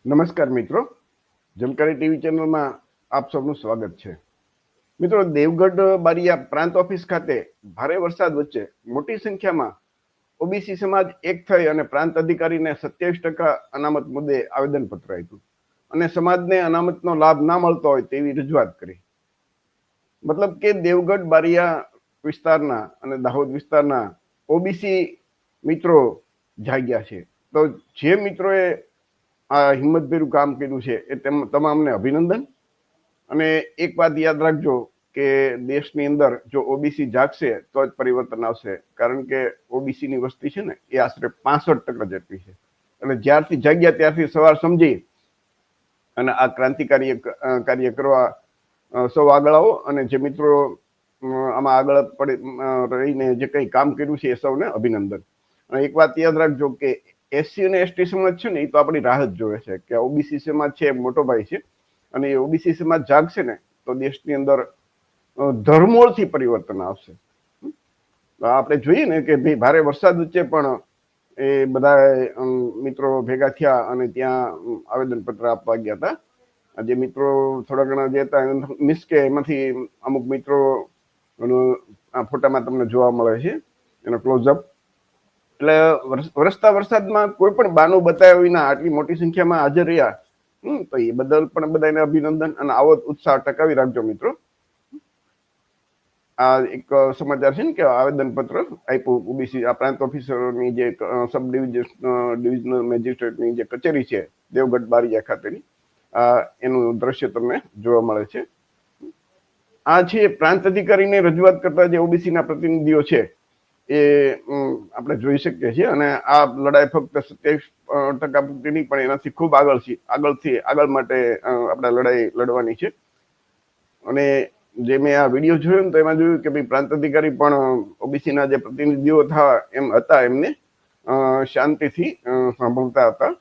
નમસ્કાર મિત્રો, જમકારી ટીવી ચેનલમાં આપ સૌનું સ્વાગત છે. મિત્રો, દેવગઢ બારિયા પ્રાંત ઓફિસ ખાતે ભારે વરસાદ વચ્ચે મોટી સંખ્યામાં ઓબીસી સમાજ એક થઈ અને પ્રાંત અધિકારીને 27% અનામત મુદ્દે આવેદનપત્ર આપ્યું અને સમાજને અનામતનો લાભ ના મળતો હોય તેવી રજૂઆત કરી. મતલબ કે દેવગઢ બારિયા વિસ્તારના અને દાહોદ વિસ્તારના ઓબીસી મિત્રો જાગ્યા છે. તો જે મિત્રોએ આ હિંમતભેરું કામ કર્યું છે એ તમામને અભિનંદન. અને એક વાત યાદ રાખજો કે દેશની અંદર જો ઓબીસી જાગશે તો જ પરિવર્તન આવશે, કારણ કે ઓબીસીની વસ્તી છે ને એ આશરે 65% જેટલી છે. એટલે જ્યારથી જાગ્યા ત્યારથી સવાર સમજી અને આ ક્રાંતિકારી કાર્ય કરવા સૌ આગળ આવો. અને જે મિત્રો આમાં આગળ રહીને જે કંઈ કામ કર્યું છે એ સૌને અભિનંદન. અને એક વાત યાદ રાખજો કે એસસી અને એસટી સમાજ છે ને એ તો આપણી રાહ જ જોવે છે કે ઓબીસી સમાજ છે મોટો ભાઈ છે, અને એ ઓબીસી સમાજ જાગશે ને તો દેશની અંદર ધરમૂળથી પરિવર્તન આવશે. આપણે જોઈએ ને કે ભાઈ ભારે વરસાદ વચ્ચે પણ એ બધા મિત્રો ભેગા થયા અને ત્યાં આવેદનપત્ર આપવા ગયા હતા. જે મિત્રો થોડા ઘણા જે હતા મિસ કે એમાંથી અમુક મિત્રો આ ફોટામાં તમને જોવા મળે છે એનો ક્લોઝઅપ. એટલે વરસતા વરસાદમાં કોઈ પણ બાનું બતાવ્યા વિના આટલી મોટી સંખ્યામાં હાજર રહ્યા, તો એ બદલ પણ બધાને અભિનંદન. અને આવો ઉત્સાહ ટકાવી રાખજો મિત્રો. આ એક સમાચાર છે ને કે આવેદનપત્ર આપ્યું ઓબીસી આ પ્રાંત ઓફિસરોની જે સબ ડિવિઝનલ મેજિસ્ટ્રેટની જે કચેરી છે દેવગઢ બારિયા ખાતેની, એનું દ્રશ્ય તમને જોવા મળે છે. આ છે પ્રાંત અધિકારીને રજૂઆત કરતા જે ઓબીસીના પ્રતિનિધિઓ છે એ આપણે જોઈ શકીએ છીએ. અને આ લડાઈ ફક્ત 27% પૂરતી નહીં, પણ એનાથી ખૂબ આગળ માટે આપણે લડાઈ લડવાની છે. અને જે મેં આ વિડીયો જોયો ને તો એમાં જોયું કે ભાઈ પ્રાંત અધિકારી પણ ઓબીસીના જે પ્રતિનિધિઓ હતા એમને શાંતિથી સાંભળતા હતા.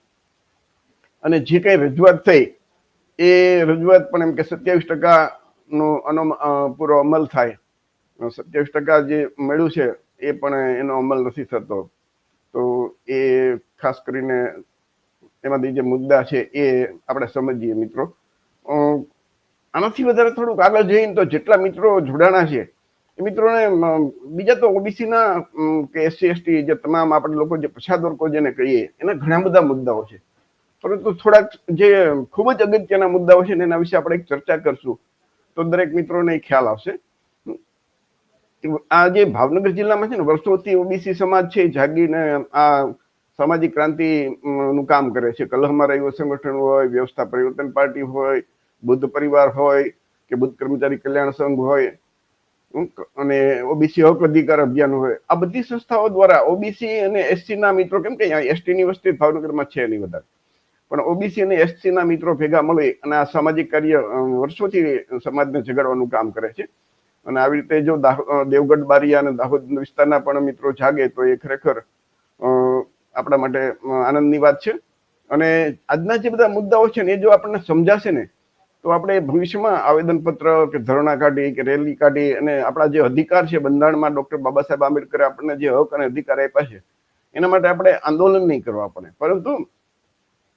અને જે કઈ રજૂઆત થઈ એ રજૂઆત પણ એમ કે 27% નો પૂરો અમલ થાય. 27% જે મળ્યું છે એ પણ એનો અમલ નથી થતો. તો એ ખાસ કરીને એમાંથી જે મુદ્દા છે એ આપણે સમજીએ મિત્રો. આનાથી વધારે થોડુંક આગળ જઈને તો જેટલા મિત્રો જોડાણા છે એ મિત્રોને બીજા તો ઓબીસીના કે એસસી એસટી જે તમામ આપણે લોકો જે પછાત વર્ગો જેને કહીએ એના ઘણા બધા મુદ્દાઓ છે, પરંતુ થોડાક જે ખૂબ જ અગત્યના મુદ્દાઓ છે ને એના વિશે આપણે એક ચર્ચા કરશું તો દરેક મિત્રોને ખ્યાલ આવશે. આ જે ભાવનગર જિલ્લામાં છે ને વર્ષોથી ઓબીસી સમાજ છે જાગીને આ સામાજિક ક્રાંતિ નું કામ કરે છે. કલહમાં યુવા સંગઠન હોય, વ્યવસ્થા પરિવર્તન પાર્ટી હોય, બુદ્ધ પરિવાર હોય કે બુદ્ધ કર્મચારી કલ્યાણ સંઘ હોય, અને ઓબીસી હક અધિકાર અભિયાન હોય, આ બધી સંસ્થાઓ દ્વારા ઓબીસી અને એસસી ના મિત્રો, કેમ કે એસટી ની વસ્તી ભાવનગરમાં છે નહીં વધારે, પણ ઓબીસી અને એસસી ના મિત્રો ભેગા મળી અને આ સામાજિક કાર્ય વર્ષોથી સમાજને જગાડવાનું કામ કરે છે. અને આવી રીતે જો દેવગઢ બારિયા અને દાહોદ વિસ્તારના પણ મિત્રો જાગે તો એ ખરેખર આપણા માટે આનંદની વાત છે. અને આજના જે બધા મુદ્દાઓ છે ને એ જો આપણને સમજાશે ને તો આપણે ભવિષ્યમાં આવેદનપત્ર કે ધરણા કાઢી કે રેલી કાઢી અને આપણા જે અધિકાર છે બંધારણમાં ડોક્ટર બાબા સાહેબ આંબેડકરે આપણને જે હક અને અધિકાર આપ્યા છે એના માટે આપણે આંદોલન નહીં કરવા પડે, પરંતુ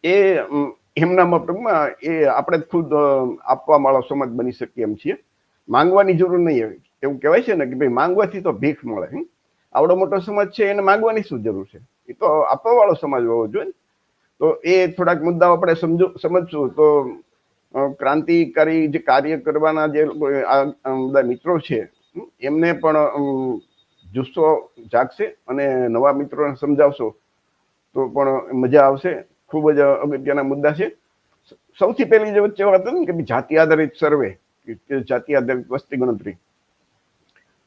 એ એમના મતલબમાં એ આપણે ખુદ આપવા વાળો સમાજ બની શકીએ એમ છીએ. માંગવાની જરૂર નહીં હોય. એવું કહેવાય છે ને કે ભાઈ માંગવાથી તો ભીખ મળે. આવડો મોટો સમાજ છે એને માંગવાની શું જરૂર છે, એ તો આપવા વાળો સમાજ હોવો જોઈએ. તો એ થોડાક મુદ્દાઓ આપણે સમજશું તો ક્રાંતિકારી જે કાર્ય કરવાના જે બધા મિત્રો છે એમને પણ જુસ્સો જાગશે અને નવા મિત્રોને સમજાવશો તો પણ મજા આવશે. ખૂબ જ અગત્યના મુદ્દા છે. સૌથી પહેલી જે વચ્ચે વાત હતી ને કે જાતિ આધારિત સર્વે, જાતિ આધારિત વસ્તી ગણતરી.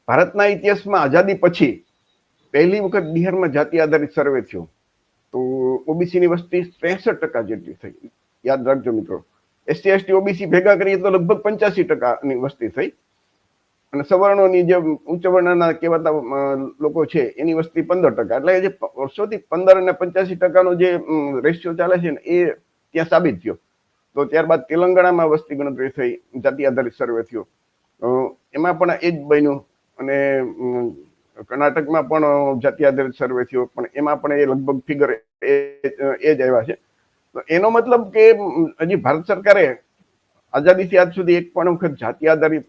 ભારતના ઇતિહાસમાં આઝાદી પછી પહેલી વખત બિહારમાં જાતિ આધારિત સર્વે થયો તો ઓબીસીની વસ્તી 63% જેટલી થઈ. યાદ રાખજો મિત્રો, એસસી એસટી ઓબીસી ભેગા કરીએ તો લગભગ 85%ની વસ્તી થઈ. અને સવર્ણોની જે ઉચ્ચ વર્ણના કહેવાતા લોકો છે એની વસ્તી 15%. એટલે જે વર્ષોથી 15 અને 85%નો જે રેશિયો ચાલે છે ને એ ત્યાં સાબિત થયો. તો ત્યારબાદ તેલંગાણામાં વસ્તી ગણતરી થઈ, જાતિ આધારિત સર્વે થયો, એમાં પણ એ જ બન્યું. અને કર્ણાટકમાં પણ જાતિ આધારિત સર્વે થયો, પણ એમાં પણ એ લગભગ ફિગર એ જ આવ્યા છે. તો એનો મતલબ કે હજી ભારત સરકારે આઝાદીથી આજ સુધી એક પણ વખત જાતિ આધારિત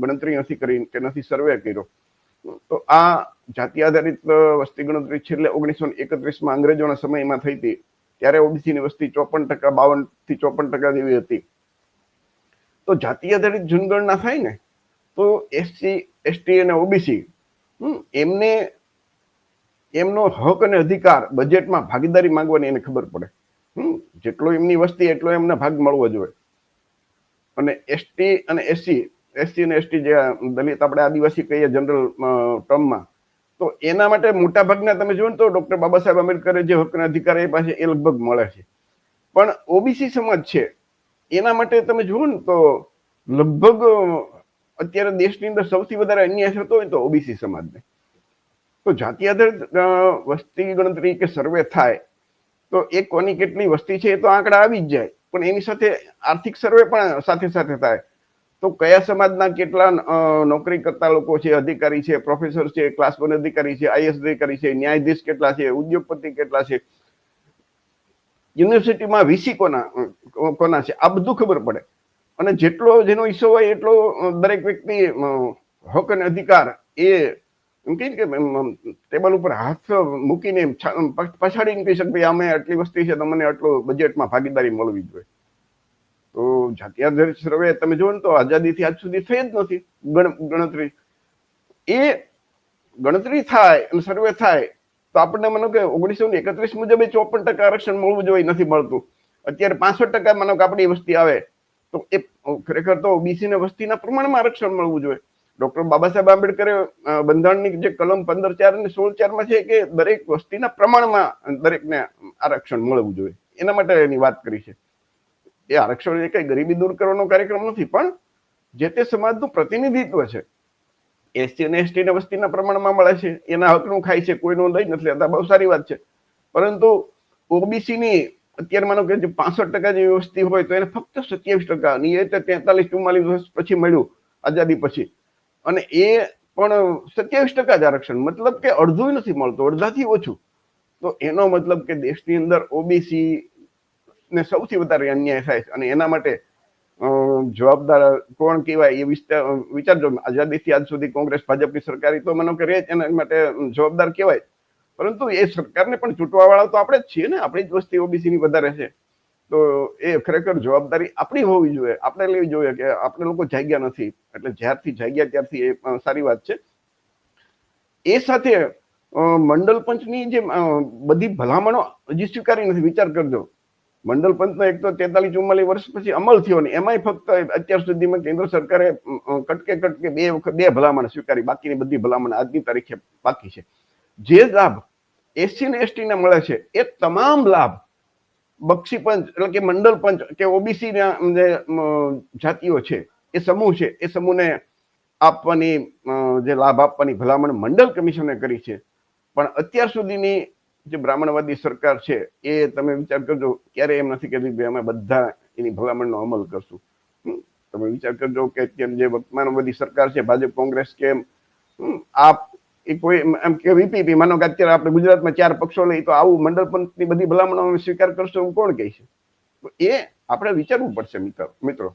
ગણતરી નથી કરી કે નથી સર્વે કર્યો. તો આ જાતિ આધારિત વસ્તી ગણતરી છેલ્લે 1931માં અંગ્રેજોના સમયમાં થઈ હતી. ત્યારે ઓબીસી ની વસ્તી 54%, 52 થી 54% જેવી હતી. તો જાતિ આધારિત જનગણના થાય ને તો એસસી, એસટી અને ઓબીસી એમને એમનો હક અને અધિકાર બજેટમાં ભાગીદારી માંગવાની એને ખબર પડે. જેટલો એમની વસ્તી એટલો એમને ભાગ મળવો જોઈએ. અને એસટી અને એસસી અને એસટી જે દલિત આપણે આદિવાસી કહીએ જનરલ ટર્મમાં, તો એના માટે મોટા ભાગના તમે જુઓ ને તો ડોક્ટર બાબા સાહેબ આંબેડકરે જે હક અને અધિકાર એ પાસે એ લગભગ મળે છે. પણ ઓબીસી સમાજ છે એના માટે તમે જુઓ ને તો લગભગ અત્યારે દેશની અંદર સૌથી વધારે અન્યાય થતો હોય તો ઓબીસી સમાજને. તો જાતિ આધારિત વસ્તી ગણતરી કે સર્વે થાય તો એ કોની કેટલી વસ્તી છે એ તો આંકડા આવી જ જાય, પણ એની સાથે આર્થિક સર્વે પણ સાથે સાથે થાય. તો કયા સમાજના કેટલા નોકરી કરતા લોકો છે, અધિકારી છે, પ્રોફેસર છે, ક્લાસ 1 અધિકારી છે, આઈએસ અધિકારી છે, ન્યાયાધીશ કેટલા છે, ઉદ્યોગપતિ કેટલા છે, યુનિવર્સિટીમાં વીસી કોના છે, આ બધું ખબર પડે. અને જેટલો જેનો હિસ્સો હોય એટલો દરેક વ્યક્તિ હક અને અધિકાર એ એમ કે ટેબલ ઉપર હાથ મૂકીને પછાડીને કહી શકે અમે આટલી વસ્તી છે તો મને આટલું બજેટમાં ભાગીદારી મળવી જોઈએ. તો જાતિ આધારિત સર્વે તમે જુઓ ને તો આઝાદીથી આજ સુધી થઈ જ નથી ગણતરી. એ ગણતરી થાય અને સર્વે થાય તો આપણને માનો કે 1931 મુજબ 54% આરક્ષણ મળવું જોઈએ, નથી મળતું. અત્યારે 65% માનો કે આપણી વસ્તી આવે તો એ ખરેખર તો ઓબીસી ને વસ્તીના પ્રમાણમાં આરક્ષણ મળવું જોઈએ. ડોક્ટર બાબા સાહેબ આંબેડકરે બંધારણની જે કલમ 15(4) અને 16(4) છે કે દરેક વસ્તીના પ્રમાણમાં દરેકને આરક્ષણ મળવું જોઈએ, એના માટે એની વાત કરી છે. એ આરક્ષણ એ કઈ ગરીબી દૂર કરવાનો કાર્યક્રમ નથી, પણ જે તે સમાજનું પ્રતિનિધિત્વ છે. એસસી અને એસટી ને વસ્તીના પ્રમાણમાં મળે છે, એના હકનું ખાય છે, કોઈનું લઈ નથી લેતા, બહુ સારી વાત છે. પરંતુ ઓબીસી ની અત્યારે માનો કે 65% જેવી વસ્તી હોય તો એને ફક્ત 27%, ની એ 43-44 વર્ષ પછી મળ્યું આઝાદી પછી, અને એ પણ 27% જ આરક્ષણ, મતલબ કે અડધું નથી મળતું, અડધાથી ઓછું. તો એનો મતલબ કે દેશની અંદર ઓબીસી ને સૌથી વધારે અન્યાય થાય છે. અને એના માટે જવાબદાર કોણ કહેવાય એ વિચારજો. આઝાદીથી આજ સુધી કોંગ્રેસ ભાજપની સરકારી તો માનો કે રહે એના માટે જવાબદાર કહેવાય, પરંતુ એ સરકારને પણ ચૂંટવા વાળા તો આપણે જ છીએ ને, આપણી જ વસ્તી ઓબીસી ની વધારે છે. તો એ ખરેખર જવાબદારી આપણી હોવી જોઈએ, આપણે લેવી જોઈએ કે આપણે લોકો જાગ્યા નથી, એટલે જ્યારથી જાગ્યા ત્યારથી એ સારી વાત છે. એ સાથે મંડળ પંચની જે બધી ભલામણો હજી સ્વીકારી નથી. વિચાર કરજો, મંડળ પંચનો એક તો 43-44 વર્ષ પછી અમલ થયો ને એમાંય ફક્ત અત્યાર સુધીમાં કેન્દ્ર સરકારે કટકે બે ભલામણ સ્વીકારી, બાકીની બધી ભલામણ આજની તારીખે બાકી છે. જે લાભ એસસી ને એસટી ને મળે છે એ તમામ લાભ બક્ષી પંચ એટલે કે મંડળ પંચ કે ઓબીસી ના જે જાતિઓ છે, એ સમૂહ છે, એ સમૂહને આપવાની જે લાભ આપવાની ભલામણ મંડળ કમિશને કરી છે. પણ અત્યાર સુધીની જે બ્રાહ્મણવાદી સરકાર છે એ તમે વિચાર કરજો, ક્યારે એમ નથી કહેતી કે અમે બધા એની ભલામણનો અમલ કરશું. તમે વિચાર કરજો કે અત્યારે જે વર્તમાનવાદી સરકાર છે, ભાજપ, કોંગ્રેસ કે આપ, એ કોઈ એમ કે વીપીપી, માનો કે અત્યારે આપણે ગુજરાતમાં 4 પક્ષો લઈ તો આવું મંડળ પંચની બધી ભલામણો સ્વીકાર કરશો એવું કોણ કહે છે? એ આપણે વિચારવું પડશે મિત્રો.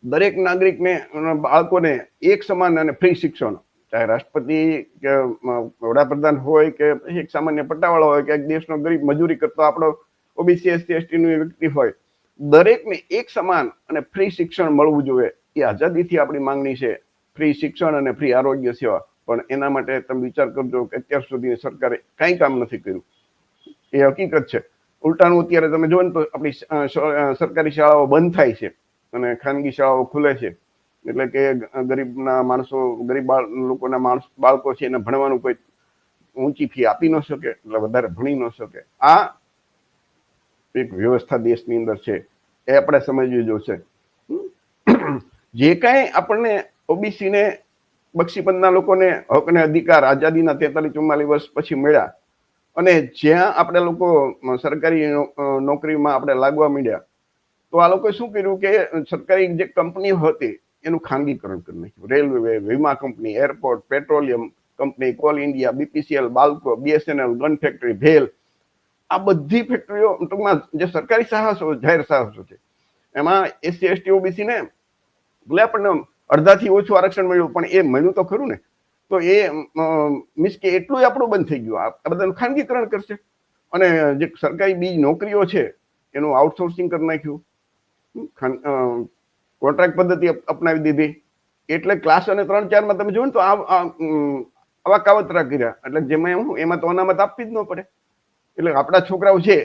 દરેક નાગરિકને, બાળકોને એક સમાન અને ફ્રી શિક્ષણ, ચાહે રાષ્ટ્રપતિ કે વડાપ્રધાન હોય કે એક સામાન્ય પટ્ટાવાળો હોય કે એક દેશનો ગરીબ મજૂરી કરતો આપણો ઓબીસી એસટી એસટી નું વ્યક્તિ હોય, દરેકને એક સમાન અને ફ્રી શિક્ષણ મળવું જોઈએ. એ આઝાદીથી આપણી માંગણી છે, ફ્રી શિક્ષણ અને ફ્રી આરોગ્ય સેવા. પણ એના માટે તમે વિચાર કરજો કે અત્યાર સુધી સરકારે કઈ કામ નથી કર્યું. એ હકીકત છે. ઉલટાનું અત્યારે તમે જોવો ને તો આપણી સરકારી શાળાઓ બંધ થાય છે અને ખાનગી શાળાઓ ખુલે છે. એટલે કે ગરીબના માણસો, ગરીબ લોકોના બાળકો છે એને ભણવાનું કોઈ ઊંચી ફી આપી ન શકે, એટલે વધારે ભણી ન શકે. આ એક વ્યવસ્થા દેશની અંદર છે, એ આપણે સમજવી જોશે. જે કાંઈ આપણને ઓબીસી ને બક્ષીપંથના લોકોને હક અને અધિકાર આઝાદીના 43-44 વર્ષ પછી મળ્યા, અને જ્યાં આપણે લોકો સરકારી નોકરીમાં આપણે લાગવા માંડ્યા, તો આ લોકોએ શું કર્યું કે સરકારી જે કંપનીઓ હતી એનું ખાનગીકરણ કરી નાખ્યું. રેલવે, વીમા company, airport, petroleum company, coal India, BPCL, BALCO, BSNL, gun factory, ભેલ, આ બધી ફેક્ટરીઓ ટૂંકમાં જે સરકારી સાહસો જાહેર સાહસો છે એમાં એસસી એસટી ઓબીસી ને ભલે આપણને અડધાથી ઓછું આરક્ષણ મળ્યું પણ એ મળ્યું તો ખરું ને. તો એ મીન્સ કે એટલું આપણું બંધ થઈ ગયું. આ બધાનું ખાનગીકરણ કરશે અને જે સરકારી બીજી નોકરીઓ છે એનું આઉટસોર્સિંગ કરી નાખ્યું, કોન્ટ્રાક્ટ પદ્ધતિ અપનાવી દીધી. એટલે ક્લાસ અને 3-4 તમે જોયું ને તો આવા કાવતરા કર્યા. એટલે જેમાં એમાં તો અનામત આપવી જ ન પડે. એટલે આપણા છોકરાઓ છે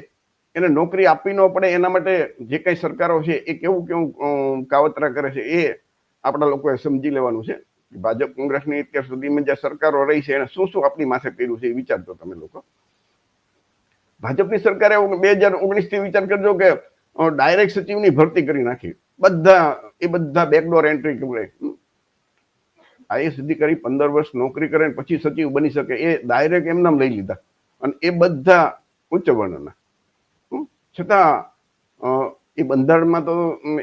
એને નોકરી આપવી ન પડે એના માટે જે કઈ સરકારો છે એ કેવું કેવું કાવતરા કરે છે એ આપણા લોકોએ સમજી લેવાનું છે. ભાજપ કોંગ્રેસની અત્યાર સુધીમાં જે સરકારો રહી છે એને શું શું આપણી માથે કર્યું છે એ વિચારજો તમે લોકો. ભાજપની સરકારે 2019 થી વિચાર કરજો કે ડાયરેક્ટ સચિવની ભરતી કરી નાખી. બધા બેકડોર એન્ટ્રી કરે. આઈએસ અધિકારી 15 વર્ષ નોકરી કરે પછી સચિવ બની શકે એ ડાયરેક્ટ એમનામ લઈ લીધા. અને એ બધા ઉચ્ચ વર્ણના. છતાં એ બંધારણમાં તો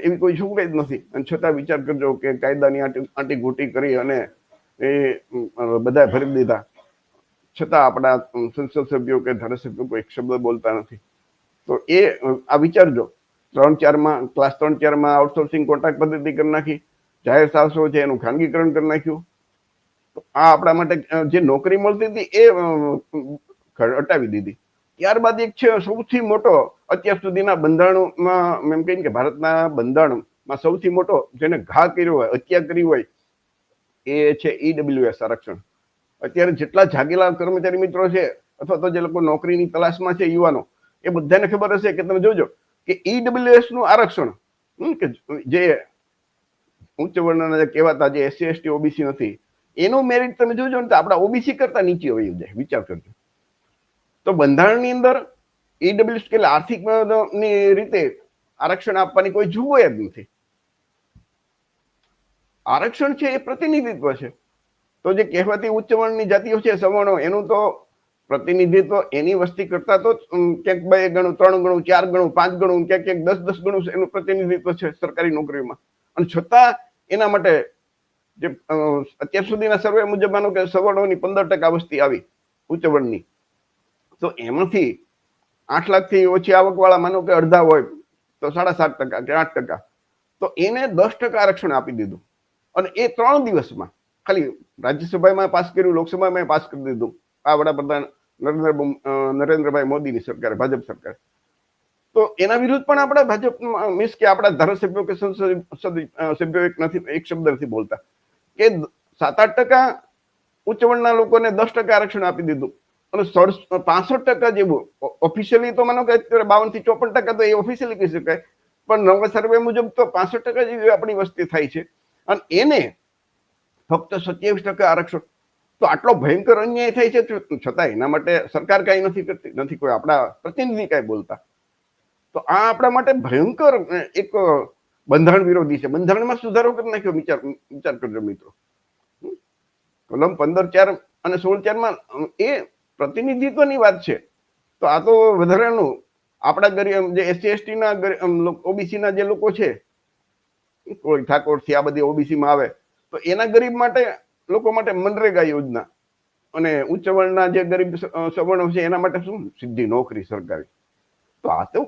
એવી કોઈ જોગવાઈ જ નથી. અને છતાં વિચાર કરજો કે કાયદાની આંટી ઘૂંટી કરી અને એ બધા ભરી દીધા. છતાં આપણા સંસદ સભ્યો કે ધારાસભ્યો કોઈ એક શબ્દ બોલતા નથી. તો એ આ વિચારજો. ક્લાસ 3-4 આઉટસોર્સિંગ કોન્ટ્રાક્ટ પદ્ધતિ કરી નાખી. જાહેર સાહસો છે એનું ખાનગીકરણ કરી નાખ્યું. આ આપણા માટે જે નોકરી મળતી હતી એ હટાવી દીધી. ત્યારબાદ એક છે સૌથી મોટો અત્યાર સુધીના બંધારણમાં એમ કહીને કે ભારતના બંધારણમાં સૌથી મોટો જેને ઘા કર્યો હોય, હત્યા કરી હોય એ છે ઈડબ્લ્યુએસ આરક્ષણ. અત્યારે જેટલા જાગેલા કર્મચારી મિત્રો છે અથવા તો જે લોકો નોકરીની તલાશમાં છે યુવાનો, એ બધાને ખબર હશે કે તમે જોજો કે ઈડબ્લ્યુએસ નું આરક્ષણ કે જે ઉચ્ચ વર્ણના કહેવાતા જે એસસી એસટી ઓબીસી નથી એનું મેરિટ તમે જોજો ને તો આપણા ઓબીસી કરતા નીચે હોય જાય. વિચાર કરજો. તો બંધારણની અંદર ઈડબ્લ્યુએસ કે આર્થિક ની રીતે આરક્ષણ આપવાની કોઈ જોગવાઈ જ નથી. આરક્ષણ છે એ પ્રતિનિધિત્વ છે. તો જે કહેવાતી ઉચ્ચ વર્ણની જાતિઓ છે સવર્ણો એનું તો પ્રતિનિધિત્વ એની વસ્તી કરતા તો ક્યાંક 2 ગણું, 3 ગણું, 4 ગણું, 5 ગણું, ક્યાંક 10 ગણું એનું પ્રતિનિધિત્વ છે સરકારી નોકરીમાં. અને છતાં એના માટે જે અત્યાર સુધીના સર્વે મુજબ માનો કે સવર્ણોની 15% વસ્તી આવી ઉચ્ચ વર્ણની, તો એમાંથી 8 લાખથી ઓછી આવક વાળા માનો કે અડધા હોય તો 7.5% કે 8%, તો એને 10% આરક્ષણ આપી દીધું. અને એ 3 દિવસમાં ખાલી રાજ્યસભામાં પાસ કર્યું, લોકસભામાં પાસ કરી દીધું આ વડાપ્રધાન નરેન્દ્રભાઈ મોદીની સરકારે, ભાજપ સરકારે. તો એના વિરુદ્ધ પણ આપણા ભાજપ મીન્સ કે આપણા ધારાસભ્યો કે સંસદ સભ્યો એક શબ્દ નથી બોલતા કે 7-8% ઉચ્ચ વર્ણના લોકોને 10% આરક્ષણ આપી દીધું. અને 65% જેવું ઓફિશિયલી તો માનો કે અત્યારે 52 થી 54% તો એ ઓફિશિયલી કહી શકાય, પણ નવા સર્વે મુજબ તો 65% જેવી આપણી વસ્તી થાય છે. અને એને ફક્ત 27% આરક્ષણ. તો આટલો ભયંકર અન્યાય થાય છે છતાં એના માટે સરકાર કઈ નથી કરતી, નથી કોઈ આપણા પ્રતિનિધિ કઈ બોલતા. તો આ આપણા માટે ભયંકર એક બંધારણ વિરોધી છે. બંધારણમાં સુધારો કરી નાખ્યો. વિચાર કરજો મિત્રો. કલમ 15(4) અને 16(4) એ પ્રતિનિધિત્વની વાત છે. તો આ તો વધારાનું આપણા ગરીબ જે એસસી એસટી ના ઓબીસી ના જે લોકો છે, કોઈ ઠાકોર થી આ બધી ઓબીસી માં આવે તો એના ગરીબ માટે લોકો માટે મનરેગા યોજના, અને ઉચ્ચ વર્ણના જે ગરીબ સવર્ણો છે એના માટે શું સીધી નોકરી સરકારી. તો આ તો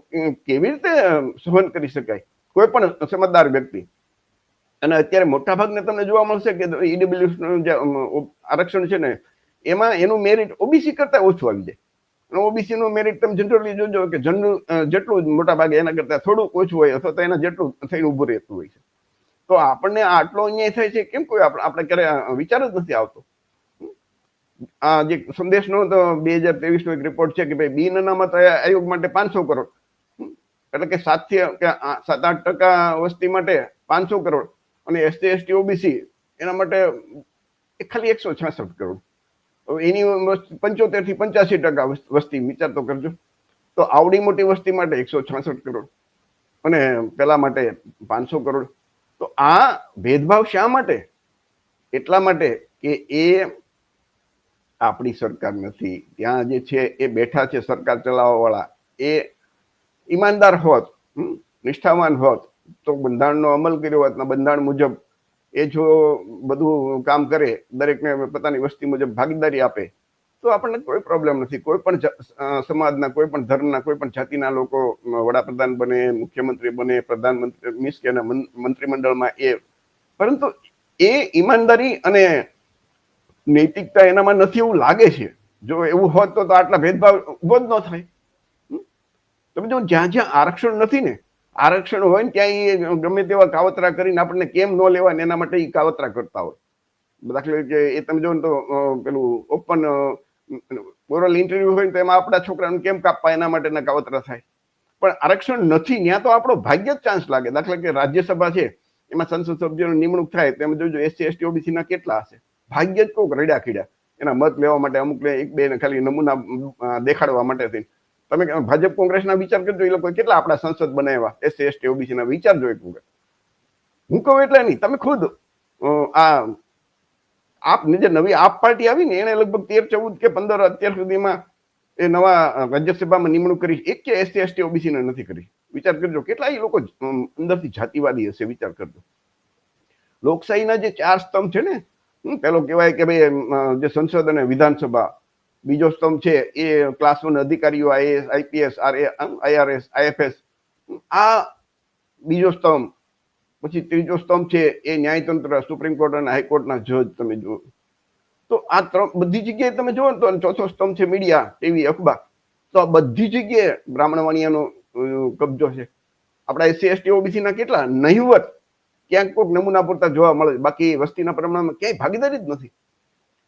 કેવી રીતે સહન કરી શકાય કોઈ પણ સમજદાર વ્યક્તિ. અને અત્યારે મોટા ભાગને તમને જોવા મળશે કે ઈડબ્લ્યુએસ નું જે આરક્ષણ છે ને એમાં એનું મેરિટ ઓબીસી કરતા ઓછું આવી જાય. ઓબીસી નું મેરિટ તમે જનરલી જોજો કે જેટલું મોટા ભાગે એના કરતા થોડું ઓછું હોય અથવા તો એના જેટલું થઈને ઉભું રહેતું હોય છે. તો આપણને આટલો અન્યાય થાય છે કેમ કોઈ આપણે ક્યારે વિચાર જ નથી આવતો. આ જે સંદેશનો તો 2023 નો એક રિપોર્ટ છે કે ભાઈ બિન અનામત આયોગ માટે 500 કરોડ, એટલે કે 7-8% વસ્તી માટે 500 કરોડ, અને એસટી એસટી ઓબીસી એના માટે ખાલી 166 કરોડ. એની 75 થી 85% વસ્તી વિચાર તો કરજો. તો આવડી મોટી વસ્તી માટે 166 કરોડ અને પેલા માટે 500 કરોડ. તો આ ભેદભાવ શા માટે? એટલા માટે કે એ આપણી સરકાર નથી. ત્યાં જે છે એ બેઠા છે સરકાર ચલાવવા વાળા, એ ઈમાનદાર હોત, નિષ્ઠાવાન હોત તો બંધારણનો અમલ કર્યો હોત, બંધારણ મુજબ એ જો બધું કામ કરે, દરેકને પોતાની વસ્તી મુજબ ભાગીદારી આપે, તો આપણને કોઈ પ્રોબ્લેમ નથી. કોઈ પણ સમાજના, કોઈ પણ ધર્મના, કોઈ પણ જાતિના લોકો વડાપ્રધાન બને, મુખ્યમંત્રી બને, પ્રધાનમંત્રી મીન્સ કે મંત્રીમંડળમાં પરંતુ એ ઈમાનદારી અને નૈતિકતા એનામાં નથી એવું લાગે છે. જો એવું હોત તો આટલા ભેદભાવ ઉભો જ ન થાય. તમે જો જ્યાં જ્યાં આરક્ષણ નથી ને, આરક્ષણ હોય ને ત્યાં એ ગમે તેવા કાવતરા કરીને આપણને કેમ ન લેવા એના માટે એ કાવતરા કરતા હોય. દાખલા કે એ તમે જો ને તો પેલું ઓપન ઓરલ ઇન્ટરવ્યુ હોય ને તો એમાં આપણા છોકરાને કેમ કાપવા એના માટેના કાવતરા થાય. પણ આરક્ષણ નથી ત્યાં તો આપણો ભાગ્ય જ ચાન્સ લાગે. દાખલા કે રાજ્યસભા છે એમાં સંસદ સભ્યોની નિમણૂક થાય તો એમ જોજો એસસી એસટી ઓબીસી ના કેટલા હશે. ભાગ્ય જ કોક રડ્યા ખીડ્યા એના મત લેવા માટે, અમુક એક બે ને ખાલી નમૂના દેખાડવા માટે થઈને. તમે ભાજપ કોંગ્રેસના વિચાર કરજો, એ લોકો કેટલા આપણા સંસદ બનાવ્યા એસસી એસટી ઓબીસી ના, વિચારજો એક વખત. હું કહું એટલે નહીં, તમે ખુદ આ આપ જે નવી આપ પાર્ટી આવી ને એને લગભગ 13, 14 કે 15 અત્યાર સુધીમાં એ નવા રાજ્યસભામાં નિમણૂક કરી, એક કે એસસી એસટી ઓબીસી ને નથી કરી. વિચાર કરજો કેટલા એ લોકો અંદરથી જાતિવાદી હશે, વિચાર કરજો. લોકશાહીના જે 4 સ્તંભ છે ને, પેલો કહેવાય કે ભાઈ જે સંસદ અને વિધાનસભા, બીજો સ્તંભ છે એ ક્લાસ 1 અધિકારીઓ, આઈએએસ, આઈપીએસ, આઈઆરએસ, આઈએફએસ, આ બીજો સ્તંભ. પછી ત્રીજો સ્તંભ છે એ ન્યાયતંત્ર, સુપ્રીમ કોર્ટ અને હાઈકોર્ટના જજ. તમે જુઓ તો આ બધી જગ્યાએ તમે જુઓ તો ચોથો સ્તંભ છે મીડિયા, ટીવી, અખબાર. તો આ બધી જગ્યાએ બ્રાહ્મણ વાણિયાનો કબજો છે. આપણા એસસી એસટી ઓબીસી ના કેટલા નહિવત, ક્યાંક કોઈક નમૂના પૂરતા જોવા મળે, બાકી વસ્તીના પ્રમાણમાં ક્યાંય ભાગીદારી જ નથી.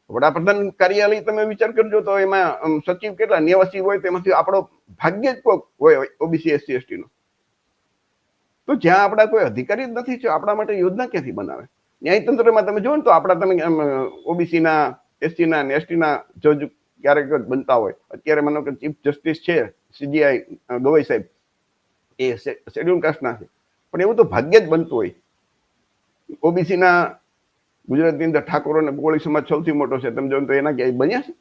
વડાપ્રધાન કાર્યાલય તમે વિચાર કરજો તો એમાં સચિવ કેટલા 89 હોય, તેમાંથી આપણો ભાગ્ય જ કોઈક હોય ઓબીસી એસસી એસટી નો. તો જ્યાં આપણા કોઈ અધિકારી જ નથી, જો આપણા માટે યોજના ક્યાંથી બનાવે? ન્યાયતંત્રમાં તમે જુઓ ને તો આપણા તમે ઓબીસી ના, એસટી ના, એસટી ના જજ ક્યારેક બનતા હોય. અત્યારે માનો કે ચીફ જસ્ટિસ છે સીજીઆઈ ગવાઈ સાહેબ, એ શેડ્યુલ કાસ્ટના છે, પણ એવું તો ભાગ્ય જ બનતું હોય. ઓબીસી ના ગુજરાતની અંદર ઠાકોર અને કોળી સમાજ સૌથી મોટો છે. તમે જોવો તો એના ક્યાંય બન્યા છે?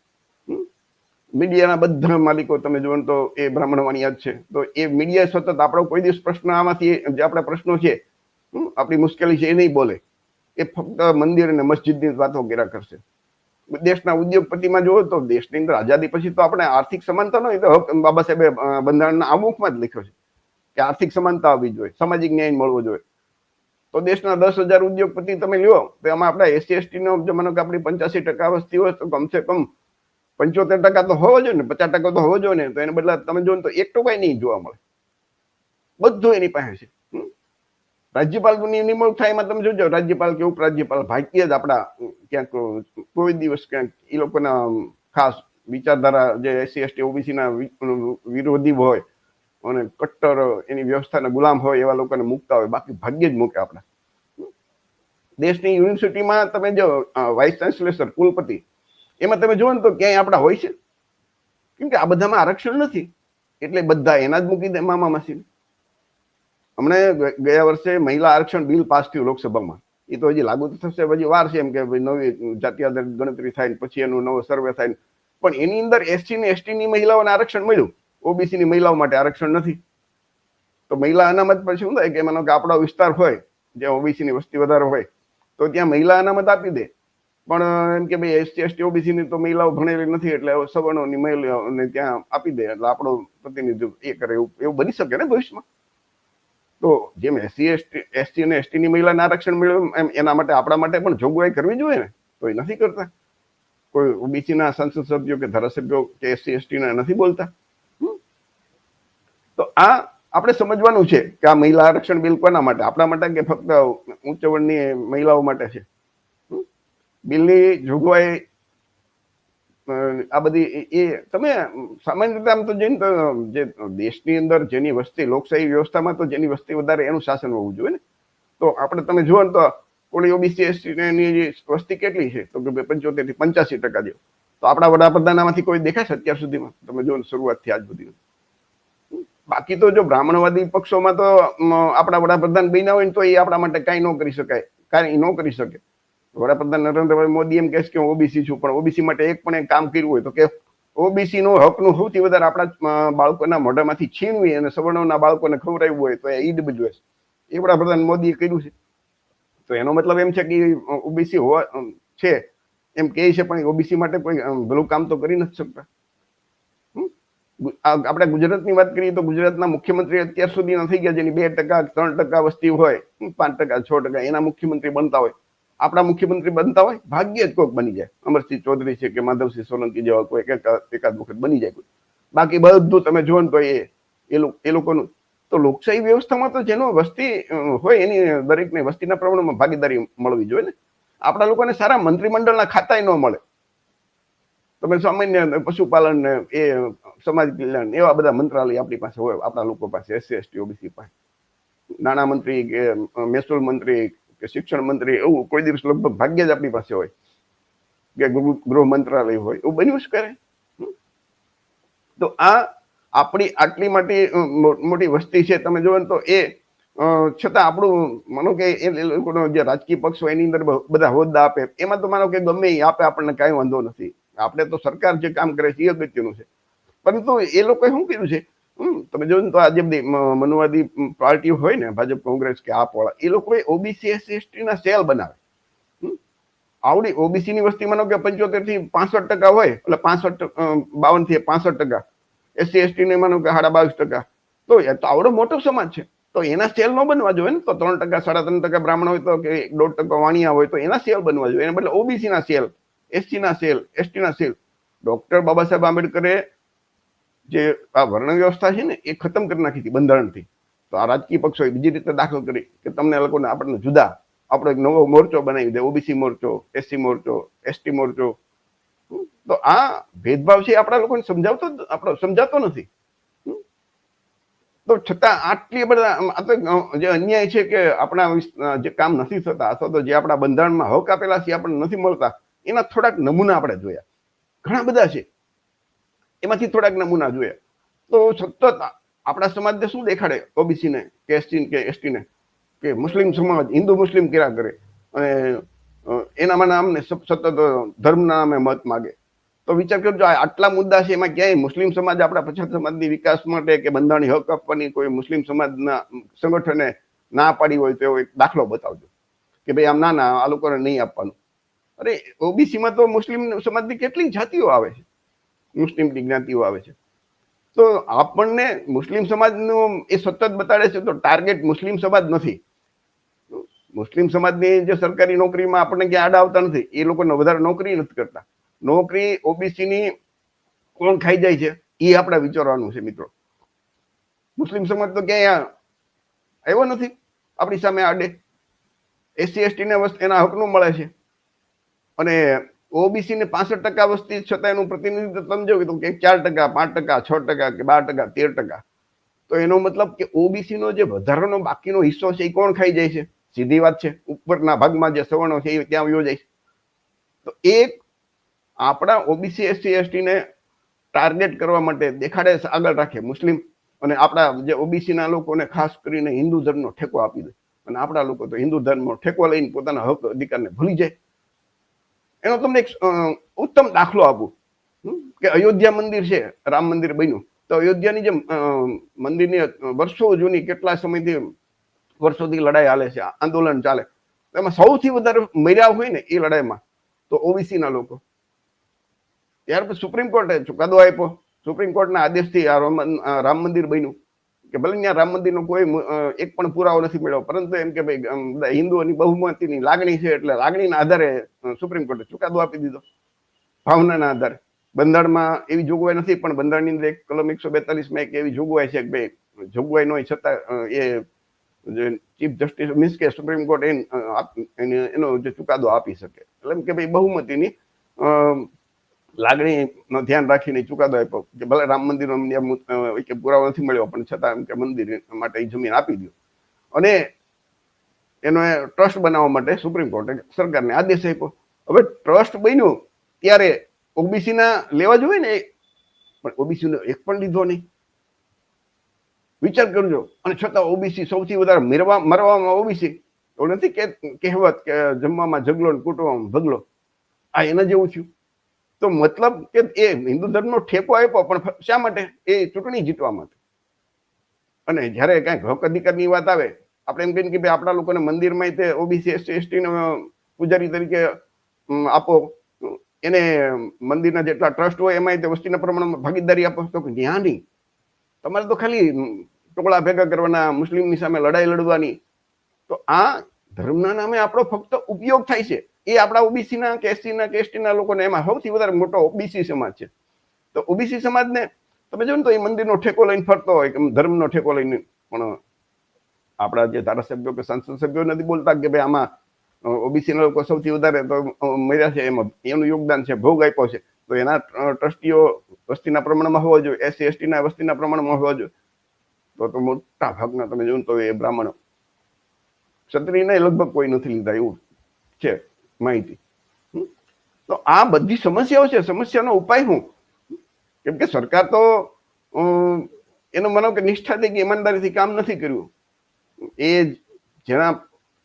મીડિયાના બધા માલિકો તમે જુઓ તો એ બ્રાહ્મણ વાણિયા જ છે. તો એ મીડિયા સતત આપણો કોઈ દિવસ પ્રશ્ન આમાંથી જે આપણા પ્રશ્નો છે, આપણી મુશ્કેલી છે એ નહીં બોલે. એ ફક્ત મંદિર અને મસ્જિદની વાતો કર્યા કરશે. દેશના ઉદ્યોગપતિમાં જુઓ તો દેશની અંદર આઝાદી પછી તો આપણે આર્થિક સમાનતા નો બાબા સાહેબે બંધારણના આમુખમાં જ લખ્યો છે કે આર્થિક સમાનતા આવવી જોઈએ, સામાજિક ન્યાય મળવો જોઈએ. તો દેશના 10,000 ઉદ્યોગપતિ તમે લ્યો તો એમાં આપણા એસસી એસટી નો માનો કે આપણી 85% વસ્તી હોય તો કમસે કમ 75% તો હોવો જોઈએ ને, 50% તો હોવો જોઈએ ને. તો એને બદલે તમે જો તો 1% નહીં જોવા મળે. બધું એની પાસે છે. રાજ્યપાલની નિમણૂક થાય એમાં તમે જોજો, રાજ્યપાલ કે ઉપરાજ્યપાલ ભાગ્ય જ આપણા ક્યાંક કોઈ દિવસ ક્યાંક એ લોકોના ખાસ વિચારધારા જે એસસી એસટી ઓબીસી ના વિરોધી હોય અને કટ્ટર એની વ્યવસ્થાના ગુલામ હોય એવા લોકોને મૂકતા હોય. બાકી ભાગ્ય જ મૂકે. આપણા દેશની યુનિવર્સિટીમાં તમે જો વાઇસ ચાન્સેલર, કુલપતિ, એમાં તમે જુઓ ને તો ક્યાંય આપણા હોય છે? કેમ કે આ બધામાં આરક્ષણ નથી, એટલે બધા એના જ મૂકી દે મામા માસી. હમણે ગયા વર્ષે મહિલા આરક્ષણ બિલ પાસ થયું લોકસભામાં. એ તો હજી લાગુ થશે, હજી વાર છે. એમ કે નવી જાતિ આધારિત ગણતરી થાય પછી એનું નવો સર્વે થાય. પણ એની અંદર એસસી ને એસટી ની મહિલાઓને આરક્ષણ મળ્યું, ઓબીસી ની મહિલાઓ માટે આરક્ષણ નથી. તો મહિલા અનામત પછી શું થાય કે માનો કે આપણો વિસ્તાર હોય જ્યાં ઓબીસી ની વસ્તી વધારે હોય તો ત્યાં મહિલા અનામત આપી દે. પણ એમ કે ભાઈ એસટી એસટી ઓબીસી ની તો મહિલાઓ ભણેલી નથી એટલે સવર્ણોની મહિલાઓને ત્યાં આપી દે, એટલે આપણો પ્રતિનિધિત્વ એ કરે. એવું બની શકે ને ભવિષ્યમાં? તો જેમ એસસી અને એસટી ની મહિલાને આરક્ષણ મળ્યું એમ એના માટે આપણા માટે પણ જોગવાઈ કરવી જોઈએ ને. તો એ નથી કરતા. કોઈ ઓબીસી ના સંસદ સભ્યો કે ધારાસભ્યો કે એસસી એસટી ના નથી બોલતા. તો આ આપણે સમજવાનું છે કે આ મહિલા આરક્ષણ બિલ કોના માટે? આપણા માટે કે ફક્ત ઉચ્ચ વર્ણની મહિલાઓ માટે છે? બિલની જોગવાઈ આ બધી એ તમે સામાન્ય રીતે આમ તો જઈને તો જે દેશની અંદર જેની વસ્તી, લોકશાહી વ્યવસ્થામાં તો જેની વસ્તી વધારે એનું શાસન હોવું જોઈએ ને. તો આપણે તમે જુઓ ને તો કોળી ઓબીસી એસટી ની વસ્તી કેટલી છે? તો કે 75 થી 85% જેવું. તો આપણા વડાપ્રધાન આમાંથી કોઈ દેખાય છે અત્યાર સુધીમાં? તમે જુઓ ને શરૂઆતથી આજ બધી. બાકી તો જો બ્રાહ્મણવાદી પક્ષોમાં તો આપણા વડાપ્રધાન બન્યા હોય ને તો એ આપણા માટે કાંઈ ન કરી શકાય, કાંઈ ન કરી શકે. વડાપ્રધાન નરેન્દ્રભાઈ મોદી એમ કહે છે કે હું ઓબીસી છું, પણ ઓબીસી માટે એક પણ કામ કર્યું હોય તો કે ઓબીસી નો હકનું સૌથી વધારે આપણા બાળકોના મોઢામાંથી છીનવી અને સવર્ણોના બાળકોને ખવડાવ્યું હોય તો એ ઈદ બજવે છે. એ વડાપ્રધાન મોદીએ કર્યું છે. તો એનો મતલબ એમ છે કે ઓબીસી હોવા છે એમ કહે છે, પણ ઓબીસી માટે કોઈ ભલું કામ તો કરી નથી શકતા. આપણે ગુજરાતની વાત કરીએ તો ગુજરાતના મુખ્યમંત્રી અત્યાર સુધીના થઈ ગયા જેની 2%, 3% વસ્તી હોય, 5%, 6%, એના મુખ્યમંત્રી બનતા હોય. આપણા મુખ્યમંત્રી બનતા હોય, ભાગ્યે જ કોઈક બની જાય. અમરસિંહ ચૌધરી છે કે માધવસિંહ સોલંકી જેવા કોઈ એકાદ વખત બની જાય કોઈ. બાકી બધું તમે જુઓ ને તો એ લોકોનું તો લોકશાહી વ્યવસ્થામાં તો જેનો વસ્તી હોય એની દરેકને વસ્તીના પ્રમાણમાં ભાગીદારી મળવી જોઈએ ને. આપણા લોકોને સારા મંત્રીમંડળના ખાતા ન મળે. તમે સામાન્ય પશુપાલન ને એ સમાજ કલ્યાણ એવા બધા મંત્રાલય આપણી પાસે હોય, આપણા લોકો પાસે, SC ST OBC પાસે. નાણામંત્રી કે મહેસૂલ મંત્રી કે શિક્ષણ મંત્રી એવું કોઈ દિવસ લગભગ ભાગ્ય જ આપણી પાસે હોય કે ગૃહ મંત્રાલય હોય. એવું બન્યું જ કરે. તો આ આપણી આટલી મોટી વસ્તી છે, તમે જોવો તો એ છતાં આપણું માનો કે એ લોકોનો જે રાજકીય પક્ષ હોય એની અંદર બધા હોદ્દા આપે, એમાં તો માનો કે ગમે એ આપે, આપણને કાંઈ વાંધો નથી. આપણે તો સરકાર જે કામ કરે છે એ અગત્યનું છે. પરંતુ એ લોકોએ શું કર્યું છે, તમે જોયું તો આજે બધી મનુવાદી પાર્ટીઓ હોય ને, ભાજપ, કોંગ્રેસ કે આપ વાળા, એ લોકોએ ઓબીસી SC ST ના સેલ બનાવે. આવડી ઓબીસી ની વસ્તી માનો કે 75 થી 65% હોય, એટલે 52 થી 65%, SC ST ને માનો કે 22.5%. તો એ તો આવડો મોટો સમાજ છે, તો એના સેલ ન બનવા જોઈએ ને. તો 3%, 3.5% બ્રાહ્મણ હોય તો, કે 1.5% વાણિયા હોય તો એના સેલ બનવા જોઈએ. એને બદલે ઓબીસી ના સેલ, SC ના સેલ, ST ના સેલ. ડોક્ટર બાબા સાહેબ આંબેડકરે જે આ વર્ણ વ્યવસ્થા છે ને એ ખતમ કરી નાખી હતી બંધારણથી. તો આ રાજકીય પક્ષોએ બીજી રીતે દાખલ કરી કે તમને લોકોને આપણને જુદા, આપણો એક નવો મોરચો બનાવી દે, ઓબીસી મોરચો, SC મોરચો, ST મોરચો. તો આ ભેદભાવ છે આપણા લોકોને સમજાતો નથી. તો છતાં આટલી બધા આ તો જે અન્યાય છે કે આપણા જે કામ નથી થતા, અથવા તો જે આપણા બંધારણમાં હક આપેલા છે આપણને નથી મળતા, એના થોડાક નમૂના આપણે જોયા. ઘણા બધા છે, એમાંથી થોડાક નમૂના જોયા. તો સતત આપણા સમાજને શું દેખાડે, ઓબીસી ને કે SC કે ST ને, કે મુસ્લિમ સમાજ હિન્દુ મુસ્લિમ કર્યા કરે અને એનામાં નામને સતત ધર્મના નામે મત માગે. તો વિચાર કરજો, આટલા મુદ્દા છે, એમાં ક્યાંય મુસ્લિમ સમાજ આપણા પછાત સમાજની વિકાસ માટે કે બંધારણીય હક આપવાની કોઈ મુસ્લિમ સમાજના સંગઠને ના પાડી હોય તો એક દાખલો બતાવજો કે ભાઈ આમ ના આ લોકોને નહીં આપવાનું. અરે ઓબીસીમાં તો મુસ્લિમ સમાજની કેટલી જાતિઓ આવે છે, મુસ્લિમની જ્ઞાતિઓ આવે છે. તો આપણને મુસ્લિમ સમાજનું એ સતત બતાડે છે, તો ટાર્ગેટ મુસ્લિમ સમાજ નથી. મુસ્લિમ સમાજની જે સરકારી નોકરીમાં આપણને ક્યાં આડા આવતા નથી, એ લોકોને વધારે નોકરી નથી કરતા. નોકરી ઓબીસી ની કોણ ખાઈ જાય છે એ આપણે વિચારવાનું છે મિત્રો. મુસ્લિમ સમાજ તો ક્યાંય આવ્યો નથી આપણી સામે આડે. SC ST ને એના હક નું મળે છે, અને ઓબીસી ને 65% વસ્તી છતાં એનું પ્રતિનિધિત્વ સમજો તો કે 4%, 5%, 6% કે 12%, 13%. તો એનો મતલબ કે ઓબીસી નો જે વધારાનો બાકીનો હિસ્સો છે એ કોણ ખાઈ જાય છે? સીધી વાત છે, ઉપરના ભાગમાં જે સવર્ણો છે એ ત્યાં યોજાય છે. તો એક આપણા ઓબીસી SC ST ને ટાર્ગેટ કરવા માટે દેખાડે આગળ રાખે મુસ્લિમ, અને આપણા જે ઓબીસી ના લોકોને ખાસ કરીને હિન્દુ ધર્મનો ઠેકો આપી દે. અને આપણા લોકો તો હિન્દુ ધર્મનો ઠેકો લઈને પોતાના હક અધિકારને ભૂલી જાય. એનો તમને એક ઉત્તમ દાખલો આપું કે અયોધ્યા મંદિર છે, રામ મંદિર બન્યું. તો અયોધ્યાની જે મંદિરની વર્ષો જૂની કેટલા સમયથી વર્ષોથી લડાઈ હાલે છે, આંદોલન ચાલે, એમાં સૌથી વધારે મર્યા હોય ને એ લડાઈમાં તો ઓબીસી ના લોકો. ત્યાર પછી સુપ્રીમ કોર્ટે ચુકાદો આપ્યો. સુપ્રીમ કોર્ટના આદેશથી આ રામ મંદિર બન્યું. કે ભલે ત્યાં રામ મંદિરનો કોઈ એક પણ પુરાવો નથી મળ્યો, પરંતુ એમ કે ભાઈ હિન્દુઓની બહુમતીની લાગણી છે, એટલે લાગણીના આધારે સુપ્રીમ કોર્ટે ચુકાદો આપી દીધો, ભાવનાના આધારે. બંધારણમાં એવી જોગવાઈ નથી, પણ બંધારણની અંદર એક કલમ 142 એક એવી જોગવાઈ છે કે ભાઈ જોગવાઈ ન હોય છતાં એ ચીફ જસ્ટિસ મીન્સ કે સુપ્રીમ કોર્ટ એનો જે ચુકાદો આપી શકે. એટલે એમ કે ભાઈ બહુમતીની લાગણીનો ધ્યાન રાખીને ચુકાદો આપ્યો કે ભલે રામ મંદિરનો પુરાવો નથી મળ્યો, પણ છતાં એમ કે મંદિર માટે એ જમીન આપી દો. અને એનો ટ્રસ્ટ બનાવવા માટે સુપ્રીમ કોર્ટે સરકારને આદેશ આપ્યો. હવે ટ્રસ્ટ બન્યું ત્યારે ઓબીસી ના લેવા જોઈએ ને, પણ ઓબીસી નો એક પણ લીધો નહીં. વિચાર કરજો. અને છતાં ઓબીસી સૌથી વધારે મરવામાં ઓબીસી. એવું નથી કે કહેવત કે જમવામાં જગલો ને કૂટવામાં ભગલો, આ એના જેવું થયું. તો મતલબ કે એ હિન્દુ ધર્મનો ઠેકો આપ્યો, પણ શા માટે? એ ચૂંટણી જીતવા માટે. અને જયારે કઈક હક અધિકારની વાત આવે, આપણે એમ કહીએ કે ભાઈ આપણા લોકોને મંદિરમાં તે ઓબીસી SC ST પૂજારી તરીકે આપો, એને મંદિરના જેટલા ટ્રસ્ટ હોય એમાં તે વસ્તીના પ્રમાણમાં ભાગીદારી આપો, તો ત્યાં નહીં. તમારે તો ખાલી ટુકડા ભેગા કરવાના, મુસ્લિમની સામે લડાઈ લડવાની. તો આ ધર્મના નામે આપણો ફક્ત ઉપયોગ થાય છે. એ આપણા ઓબીસીના કે એસસીના કે એસટીના લોકોને, એમાં સૌથી વધારે મોટો ઓબીસી સમાજ છે. તો ઓબીસી સમાજને તમે જો ને તો એ મંદિરનો ઠેકો લઈને ફરતો હોય કે ધર્મનો ઠેકો લઈને, પણ આપણા જે ધારાસભ્યો કે સંસદ સભ્યો નથી બોલતા કે ભાઈ આમાં ઓબીસીના લોકો સૌથી વધારે તો મળ્યા છે, એમાં એનું યોગદાન છે, ભોગ આપ્યો છે, તો એના ટ્રસ્ટીઓ વસ્તીના પ્રમાણમાં હોવા જોઈએ, એસસી એસટીના વસ્તીના પ્રમાણમાં હોવા જોઈએ. તો મોટા ભાગના તમે જોયું તો એ બ્રાહ્મણ, ક્ષત્રિયને લગભગ કોઈ નથી લીધા એવું છે માહિતી. તો આ બધી સમસ્યાઓ છે. સમસ્યાનો ઉપાય શું? કેમ કે સરકાર તો એનો માનો કે નિષ્ઠાથી કે ઈમાનદારીથી કામ નથી કર્યું. એ જેના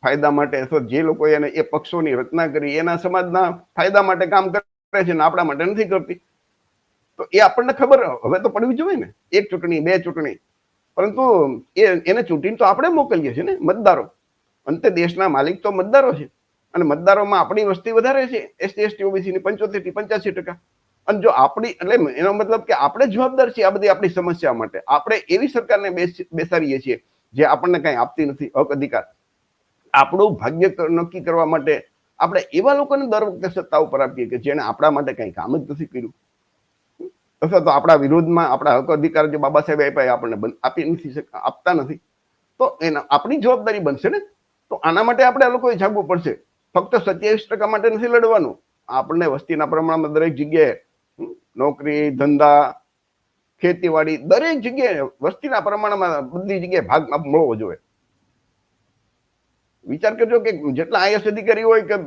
ફાયદા માટે અથવા જે લોકો એને એ પક્ષોની રચના કરી એના સમાજના ફાયદા માટે કામ કરે છે ને આપણા માટે નથી કરતી. તો એ આપણને ખબર હવે તો પડવી જોઈએ ને. એક ચૂંટણી, બે ચૂંટણી, પરંતુ એને ચૂંટીને તો આપણે મોકલીએ છીએ ને, મતદારો. અંતે દેશના માલિક તો મતદારો છે, અને મતદારોમાં આપણી વસ્તી વધારે છે, એસટી એસટી ઓબીસીની 75 થી 85%. અને જો આપણી, એટલે એનો મતલબ કે આપણે જવાબદાર છીએ આ બધી આપણી સમસ્યા માટે. આપણે એવી સરકારને બેસાડીએ છીએ જે આપણને કઈ આપતી નથી, હક અધિકાર. આપણું ભાગ્ય નક્કી કરવા માટે આપણે એવા લોકોને દર વખતે સત્તા ઉપર આપીએ કે જેને આપણા માટે કઈ કામ જ નથી કર્યું, અથવા તો આપણા વિરોધમાં આપણા હક અધિકાર જે બાબા સાહેબ આપ્યા આપણને આપતા નથી. તો એના આપણી જવાબદારી બનશે ને. તો આના માટે આપણે આ લોકોએ જાગવું પડશે. ફક્ત 27% માટે નથી લડવાનું. આપણને વસ્તીના પ્રમાણમાં દરેક જગ્યાએ નોકરી, ધંધા, ખેતીવાડી, દરેક જગ્યાએ વસ્તીના પ્રમાણમાં બધી જગ્યાએ ભાગ મળવો જોઈએ. વિચાર કરજો કે જેટલા આઈએસ અધિકારી હોય કે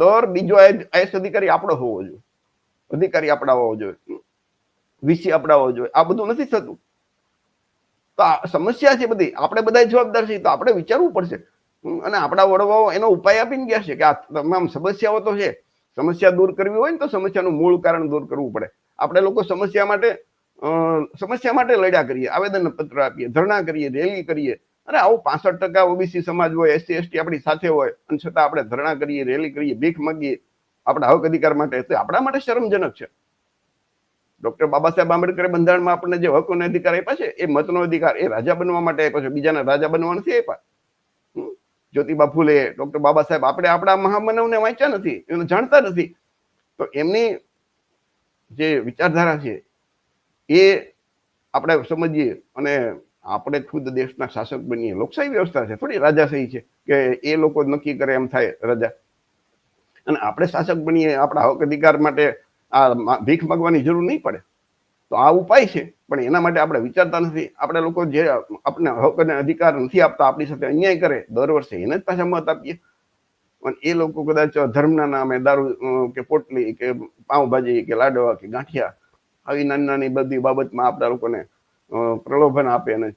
દર બીજો આઈએસ અધિકારી આપણો હોવો જોઈએ, અધિકારી આપણા હોવો જોઈએ, વીસી આપણા હોવો જોઈએ. આ બધું નથી થતું. તો આ સમસ્યા છે બધી. આપણે બધા જવાબદાર છીએ. તો આપણે વિચારવું પડશે. અને આપણા વડવાઓ એનો ઉપાય આપીને ગયા છે કે આ તમામ સમસ્યાઓ તો છે. સમસ્યા દૂર કરવી હોય ને તો સમસ્યાનું મૂળ કારણ દૂર કરવું પડે. આપણે લોકો સમસ્યા માટે લડ્યા કરીએ, આવેદન પત્ર આપીએ, ધરણા કરીએ, રેલી કરીએ. અરે આવું 65% ઓબીસી સમાજ હોય, એસસી એસટી આપણી સાથે હોય, અને છતાં આપણે ધરણા કરીએ, રેલી કરીએ, ભીખ માંગીએ આપણા હક અધિકાર માટે. તો આપણા માટે શરમજનક છે. ડોક્ટર બાબા સાહેબ આંબેડકરે બંધારણમાં આપણને જે હકો અને અધિકાર આપ્યા છે, એ મતનો અધિકાર એ રાજા બનવા માટે આપ્યો છે, બીજાને રાજા બનવા નથી આપ્યા. જ્યોતિબા ફૂલે, ડોક્ટર બાબા સાહેબ, આપણે આપણા મહામાનવને વાંચ્યા નથી, એને જાણતા નથી. તો એમની જે વિચારધારા છે એ આપણે સમજીએ અને આપણે ખુદ દેશના શાસક બનીએ. લોકશાહી વ્યવસ્થા છે, થોડી રાજાશાહી છે કે એ લોકો નક્કી કરે એમ થાય રાજા, અને આપણે શાસક બનીએ. આપણા હક અધિકાર માટે આ ભીખ માંગવાની જરૂર નહીં પડે. તો આ ઉપાય છે, પણ એના માટે આપણે વિચારતા નથી. આપણે લોકો જે આપણે હક અને અધિકાર નથી આપતા, આપણી સાથે અન્યાય કરે, દર વર્ષે એને જ પાછા મત આપીએ. અને એ લોકો કદાચ ધર્મના નામે દારૂ કે પોટલી કે પાઉંભાજી કે લાડવા કે ગાંઠિયા આવી નાની નાની બધી બાબતમાં આપણા લોકોને પ્રલોભન આપે અને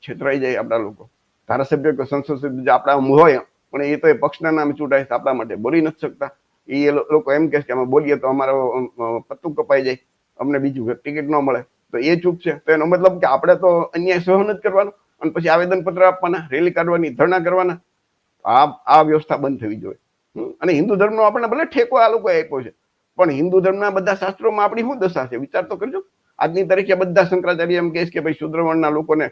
છેતરાઈ જાય આપણા લોકો. ધારાસભ્ય કે સંસદ સભ્ય આપણા હોય, પણ એ તો એ પક્ષના નામે ચૂંટાય છે, આપણા માટે બોલી નથી શકતા. એ લોકો એમ કે અમે બોલીએ તો અમારો પત્તું કપાઈ જાય, અમને બીજું ટિકિટ ન મળે, તો એ ચૂપ છે. તો એનો મતલબ કે આપણે તો અન્યાય સહન જ કરવાનો, અને પછી આવેદન પત્ર આપવાના, રેલી કાઢવાની, ધરણા કરવાના. આ વ્યવસ્થા બંધ થવી જોઈએ. અને હિન્દુ ધર્મનો આપણને ભલે ઠેકો આ લોકો આપ્યો છે, પણ હિન્દુ ધર્મના બધા શાસ્ત્રોમાં આપણી શું દશા છે વિચાર તો કરજો. આજની તારીખે બધા શંકરાચાર્ય એમ કહે છે કે ભાઈ શુદ્ર વર્ણના લોકોને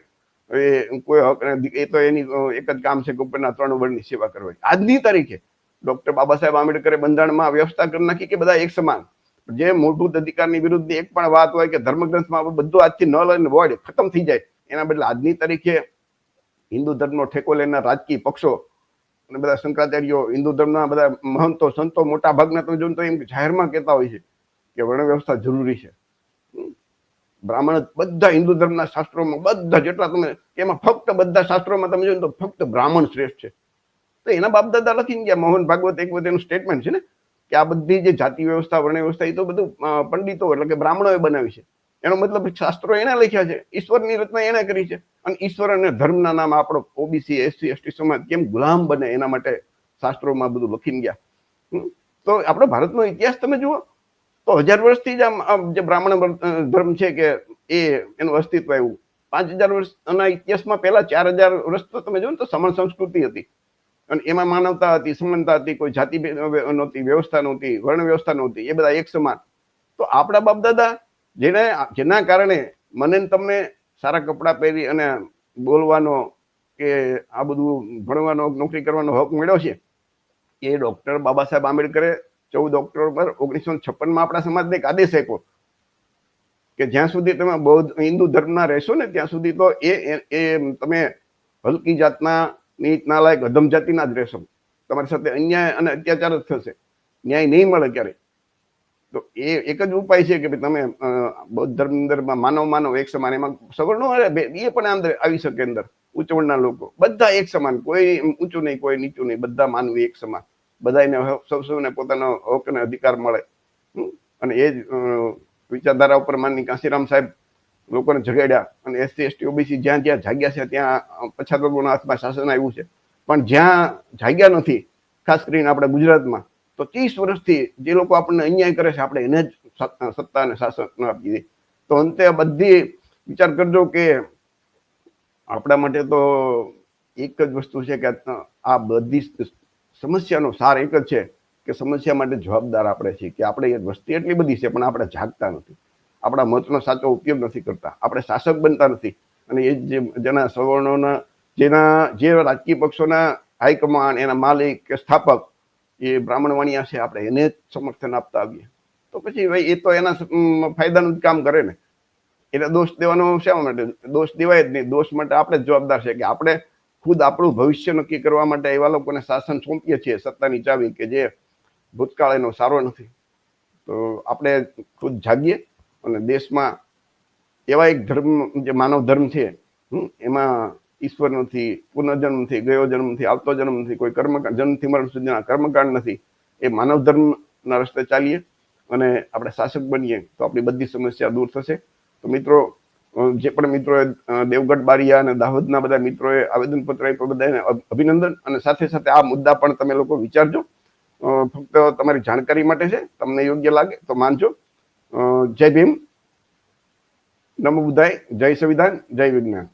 કોઈ હક, એ તો એની એક જ કામ છે કે ઉપરના 3 વર્ણની સેવા કરવાની. આજની તારીખે ડોક્ટર બાબા સાહેબ આંબેડકરે બંધારણમાં વ્યવસ્થા કરી નાખી કે બધા એક સમાન. જે મૂળભૂત અધિકારની વિરુદ્ધની એક પણ વાત હોય કે ધર્મગ્રંથમાં બધું આજથી ન લઈને વોર્ડ ખતમ થઈ જાય. એના બદલે આજની તારીખે હિન્દુ ધર્મનો ઠેકો લેનાર રાજકીય પક્ષો અને બધા શંકરાચાર્યો, હિન્દુ ધર્મના બધા મહંતો, સંતો મોટા ભાગના તમે જોઈને તો એમ જાહેરમાં કહેતા હોય છે કે વર્ણ વ્યવસ્થા જરૂરી છે. બ્રાહ્મણ બધા હિન્દુ ધર્મના શાસ્ત્રોમાં બધા જેટલા તમે, એમાં ફક્ત બધા શાસ્ત્રોમાં તમે જોઈને તો ફક્ત બ્રાહ્મણ શ્રેષ્ઠ છે. તો એના બાપ દાદા લખીને ગયા. મોહન ભાગવત એક એનું સ્ટેટમેન્ટ છે ને કે આ બધી જે જાતિ વ્યવસ્થા, વર્ણ વ્યવસ્થા, એ તો બધું પંડિતો એટલે કે બ્રાહ્મણોએ બનાવી છે. એનો મતલબ શાસ્ત્રો એને લખ્યા છે, ઈશ્વરની રચના એને કરી છે. અને ઈશ્વર અને ધર્મના નામ આપણો ઓબીસી એસસી એસટી સમાજ કેમ ગુલામ બને એના માટે શાસ્ત્રોમાં બધું લખીને ગયા. તો આપણો ભારતનો ઇતિહાસ તમે જુઓ તો 1000 વર્ષથી જ આમ જે બ્રાહ્મણ ધર્મ છે કે એનું અસ્તિત્વ આવ્યું. 5000 વર્ષના ઇતિહાસમાં પહેલા 4000 વર્ષ તો તમે જુઓ ને તો સમણ સંસ્કૃતિ હતી. અને એમાં માનવતા હતી, સમાનતા હતી, કોઈ જાતિ નહોતી, વ્યવસ્થા નહોતી, વર્ણ વ્યવસ્થા નહોતી, એ બધા એક સમાન. તો આપણા બાપ દાદા જેના કારણે મને તમને સારા કપડાં પહેરી અને બોલવાનો કે આ બધું ભણવાનો, નોકરી કરવાનો હક મળ્યો છે, એ ડોક્ટર બાબા સાહેબ આંબેડકરે 14 ઓક્ટોબર 1956 આપણા સમાજને એક આદેશ આપ્યો કે જ્યાં સુધી તમે બૌદ્ધ હિન્દુ ધર્મના રહેશો ને ત્યાં સુધી તો એ તમે હલકી જાતના, નીચ નાલાયક, અધમ જાતિના જ રહેશો. તમારી સાથે અન્યાય અને અત્યાચાર જ થશે, ન્યાય નહીં મળે ક્યારે. તો એ એક જ ઉપાય છે કે તમે બૌદ્ધ ધર્મ અંદર માનવ એક સમાન, એમાં સગવડ ન હોય, એ પણ અંદર આવી શકે. અંદર ઉચ્ચ વર્ણના લોકો બધા એક સમાન, કોઈ ઊંચું નહીં, કોઈ નીચું નહીં, બધા માનવી એક સમાન, બધાને સૌને પોતાનો હક અને અધિકાર મળે. અને એ જ વિચારધારા ઉપર માનની કાંશીરામ સાહેબ લોકોને જગાડ્યા. અને SC ST OBC જ્યાં જ્યાં જાગ્યા છે ત્યાં પછાત વર્ગોના હાથમાં શાસન આવ્યું છે. પણ જ્યાં જાગ્યા નથી, ખાસ કરીને આપણે ગુજરાતમાં, તો 30 વર્ષથી જે લોકો આપણને અન્યાય કરે છે, આપણે એને જ સત્તા અને શાસન આપી દઈએ. તો અંતે બધી વિચાર કરજો કે આપણા માટે તો એક જ વસ્તુ છે કે આ બધી સમસ્યાનો સાર એક જ છે કે સમસ્યા માટે જવાબદાર આપણે છીએ. કે આપણે વસ્તી એટલી બધી છે પણ આપણે જાગતા નથી, આપણા મતનો સાચો ઉપયોગ નથી કરતા, આપણે શાસક બનતા નથી. અને એ જેના સવર્ણોના, જે રાજકીય પક્ષોના હાઈકમાન્ડ, એના માલિક કે સ્થાપક એ બ્રાહ્મણ વાણિયા છે, આપણે એને જ સમર્થન આપતા આવીએ તો પછી ભાઈ એ તો એના ફાયદાનું જ કામ કરે ને. એટલે દોષ દેવાનો શા માટે? દોષ દેવાય જ નહીં. દોષ માટે આપણે જ જવાબદાર છે કે આપણે ખુદ આપણું ભવિષ્ય નક્કી કરવા માટે એવા લોકોને શાસન સોંપીએ છીએ, સત્તાની ચાવી, કે જે ભૂતકાળ એનો સારો નથી. તો આપણે ખુદ જાગીએ અને દેશમાં એવા એક ધર્મ, જે માનવ ધર્મ છે, એમાં ઈશ્વર નથી, પુનર્જન્મ નથી, ગયો જન્મ નથી, આવતો જન્મ નથી, કોઈ કર્મકાંડ, જન્મથી મરણ સુધીના કર્મકાંડ નથી. એ માનવ ધર્મના રસ્તે ચાલીએ અને આપણે શાસક બનીએ તો આપણી બધી સમસ્યા દૂર થશે. તો મિત્રો, જે પણ મિત્રોએ દેવગઢ બારિયા અને દાહોદના બધા મિત્રોએ આવેદનપત્ર આપ્યું, બધાને અભિનંદન. અને સાથે સાથે આ મુદ્દા પણ તમે લોકો વિચારજો, ફક્ત તમારી જાણકારી માટે છે, તમને યોગ્ય લાગે તો માનજો. જય ભીમ, નમો બુદ્ધાય, જય સંવિધાન, જય વિજ્ઞાન.